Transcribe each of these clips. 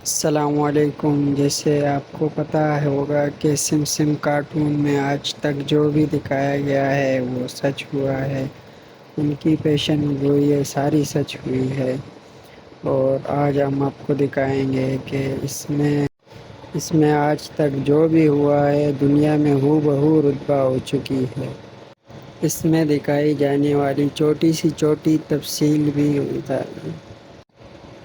السلام علیکم۔ جیسے آپ کو پتہ ہوگا کہ سمسم کارٹون میں آج تک جو بھی دکھایا گیا ہے وہ سچ ہوا ہے، ان کی پیشن گوئی ساری سچ ہوئی ہے، اور آج ہم آپ کو دکھائیں گے کہ اس میں آج تک جو بھی ہوا ہے دنیا میں ہو بہو رتبہ ہو چکی ہے۔ اس میں دکھائی جانے والی چھوٹی سی چھوٹی تفصیل بھی ہوتا ہے۔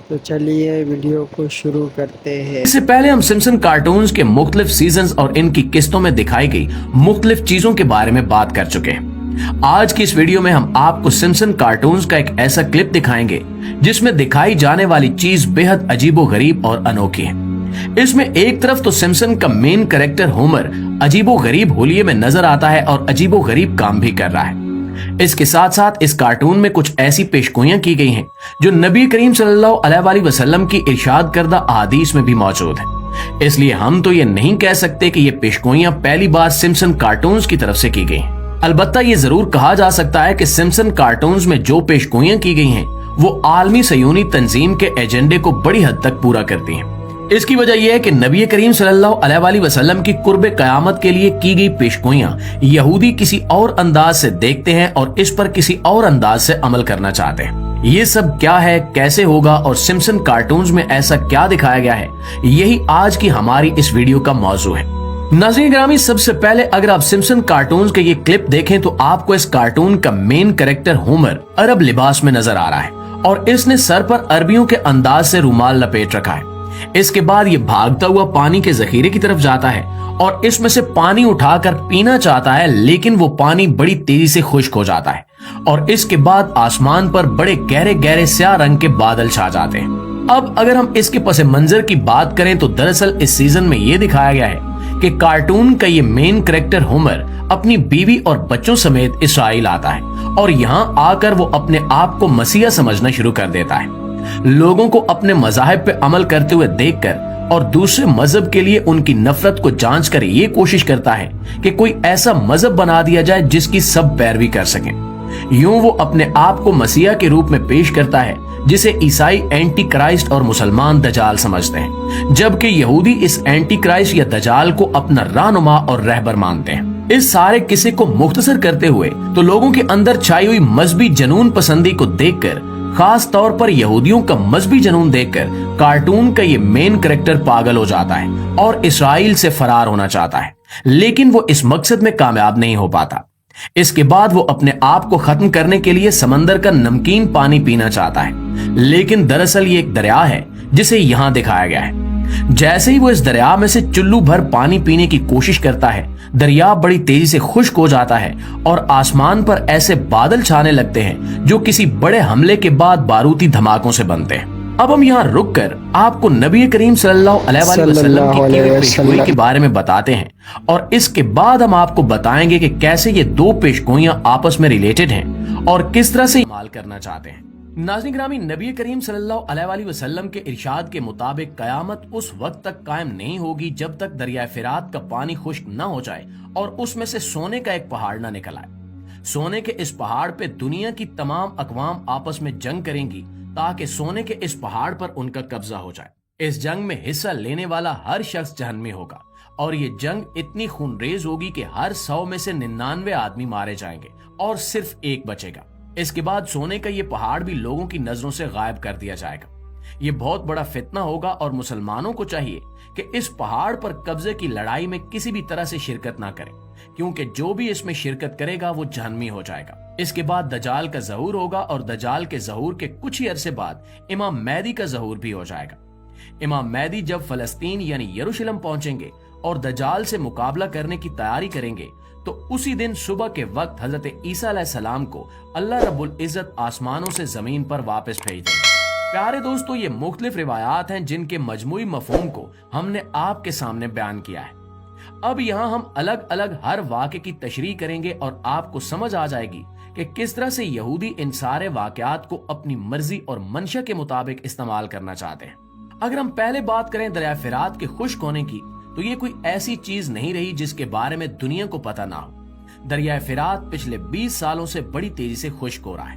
تو چلیے ویڈیو کو شروع کرتے ہیں۔ اس سے پہلے ہم سمسن کارٹونز کے مختلف سیزنز اور ان کی قسطوں میں دکھائی گئی مختلف چیزوں کے بارے میں بات کر چکے ہیں۔ آج کی اس ویڈیو میں ہم آپ کو سمسن کارٹونز کا ایک ایسا کلپ دکھائیں گے جس میں دکھائی جانے والی چیز بے حد عجیب و غریب اور انوکھی ہے۔ اس میں ایک طرف تو سمسن کا مین کریکٹر ہومر عجیب و غریب ہولیے میں نظر آتا ہے اور عجیب و غریب کام بھی کر رہا ہے۔ اس کے ساتھ ساتھ اس کارٹون میں کچھ ایسی پیشگوئیاں کی گئی ہیں جو نبی کریم صلی اللہ علیہ وآلہ وسلم کی ارشاد کردہ احادیث میں بھی موجود ہیں۔ اس لیے ہم تو یہ نہیں کہہ سکتے کہ یہ پیشگوئیاں پہلی بار سمسن کارٹونز کی طرف سے کی گئی ہیں۔ البتہ یہ ضرور کہا جا سکتا ہے کہ سمسن کارٹونز میں جو پیشگوئیاں کی گئی ہیں وہ عالمی صہیونی تنظیم کے ایجنڈے کو بڑی حد تک پورا کرتی ہیں۔ اس کی وجہ یہ ہے کہ نبی کریم صلی اللہ علیہ وآلہ وسلم کی قرب قیامت کے لیے کی گئی پیشگوئیاں یہودی کسی اور انداز سے دیکھتے ہیں اور اس پر کسی اور انداز سے عمل کرنا چاہتے ہیں۔ یہ سب کیا ہے، کیسے ہوگا اور سمسن کارٹونز میں ایسا کیا دکھایا گیا ہے، یہی آج کی ہماری اس ویڈیو کا موضوع ہے۔ ناظرین گرامی، سب سے پہلے اگر آپ سمسن کارٹونز کے یہ کلپ دیکھیں تو آپ کو اس کارٹون کا مین کریکٹر ہومر عرب لباس میں نظر آ رہا ہے اور اس نے سر پر عربیوں کے انداز سے رومال لپیٹ رکھا ہے۔ اس کے بعد یہ بھاگتا ہوا پانی کے ذخیرے کی طرف جاتا ہے اور اس میں سے پانی اٹھا کر پینا چاہتا ہے، لیکن وہ پانی بڑی تیزی سے خشک ہو جاتا ہے اور اس کے بعد آسمان پر بڑے گہرے گہرے سیاہ رنگ کے بادل چھا جاتے ہیں۔ اب اگر ہم اس کے پس منظر کی بات کریں تو دراصل اس سیزن میں یہ دکھایا گیا ہے کہ کارٹون کا یہ مین کریکٹر ہومر اپنی بیوی اور بچوں سمیت اسرائیل آتا ہے اور یہاں آ کر وہ اپنے آپ کو مسیحا سمجھنا شروع کر دیتا ہے۔ لوگوں کو اپنے مذاہب پہ عمل کرتے ہوئے دیکھ کر اور دوسرے مذہب کے لیے ان کی نفرت کو جانچ کر یہ کوشش کرتا ہے کہ کوئی ایسا مذہب بنا دیا جائے جس کی سب پیروی کر سکیں۔ یوں وہ اپنے آپ کو مسیحا کے روپ میں پیش کرتا ہے جسے عیسائی اینٹی کرائسٹ اور مسلمان دجال سمجھتے ہیں، جبکہ یہودی اس اینٹی کرائسٹ یا دجال کو اپنا رہنما اور رہبر مانتے ہیں۔ اس سارے قصے کو مختصر کرتے ہوئے تو لوگوں کے اندر چھائی ہوئی مذہبی جنون پسندی کو دیکھ کر، خاص طور پر یہودیوں کا مذہبی جنون دیکھ کر، کارٹون کا یہ مین کریکٹر پاگل ہو جاتا ہے اور اسرائیل سے فرار ہونا چاہتا ہے، لیکن وہ اس مقصد میں کامیاب نہیں ہو پاتا۔ اس کے بعد وہ اپنے آپ کو ختم کرنے کے لیے سمندر کا نمکین پانی پینا چاہتا ہے، لیکن دراصل یہ ایک دریا ہے جسے یہاں دکھایا گیا ہے۔ جیسے ہی وہ اس دریا میں سے چلو بھر پانی پینے کی کوشش کرتا ہے، دریا بڑی تیزی سے خشک ہو جاتا ہے اور آسمان پر ایسے بادل چھانے لگتے ہیں جو کسی بڑے حملے کے بعد باروتی دھماکوں سے بنتے ہیں۔ اب ہم یہاں رک کر آپ کو نبی کریم صلی اللہ علیہ وآلہ وسلم کی کی ہوئی پیشگوئی کے بارے میں بتاتے ہیں اور اس کے بعد ہم آپ کو بتائیں گے کہ کیسے یہ دو پیشگوئیاں آپس میں ریلیٹڈ ہیں اور کس طرح سے استعمال کرنا چاہتے ہیں۔ ناظرین گرامی، نبی کریم صلی اللہ علیہ وآلہ وسلم کے ارشاد کے مطابق قیامت اس وقت تک قائم نہیں ہوگی جب تک دریائے فرات کا پانی خشک نہ ہو جائے اور اس میں سے سونے کا ایک پہاڑ نہ نکل آئے۔ سونے کے اس پہاڑ پہ دنیا کی تمام اقوام آپس میں جنگ کریں گی تاکہ سونے کے اس پہاڑ پر ان کا قبضہ ہو جائے۔ اس جنگ میں حصہ لینے والا ہر شخص جہنمی ہوگا اور یہ جنگ اتنی خونریز ہوگی کہ ہر 100 میں سے 99 آدمی مارے جائیں گے اور صرف ایک بچے گا۔ اس کے بعد سونے کا یہ پہاڑ بھی لوگوں کی نظروں سے غائب کر دیا جائے گا۔ یہ بہت بڑا فتنہ ہوگا اور مسلمانوں کو چاہیے کہ اس پہاڑ پر قبضے کی لڑائی میں کسی بھی طرح سے شرکت نہ کریں، کیونکہ جو بھی اس میں شرکت کرے گا وہ جہنمی ہو جائے گا۔ اس کے بعد دجال کا ظہور ہوگا اور دجال کے ظہور کے کچھ ہی عرصے بعد امام مہدی کا ظہور بھی ہو جائے گا۔ امام مہدی جب فلسطین یعنی یروشلم پہنچیں گے اور دجال سے مقابلہ کرنے کی تیاری کریں گے تو اسی دن صبح کے وقت حضرت عیسیٰ علیہ السلام کو اللہ رب العزت آسمانوں سے زمین پر واپس بھیج دیں گے۔ پیارے دوستو، یہ مختلف روایات ہیں جن کے مجموعی مفہوم کو ہم نے آپ کے سامنے بیان کیا ہے۔ اب یہاں ہم الگ الگ ہر واقعے کی تشریح کریں گے اور آپ کو سمجھ آ جائے گی کہ کس طرح سے یہودی ان سارے واقعات کو اپنی مرضی اور منشا کے مطابق استعمال کرنا چاہتے ہیں۔ اگر ہم پہلے بات کریں دریائے فرات کے خشک ہونے کی، تو یہ کوئی ایسی چیز نہیں رہی جس کے بارے میں دنیا کو پتہ نہ ہو۔ دریائے فرات پچھلے 20 سالوں سے بڑی تیزی سے خشک ہو رہا ہے۔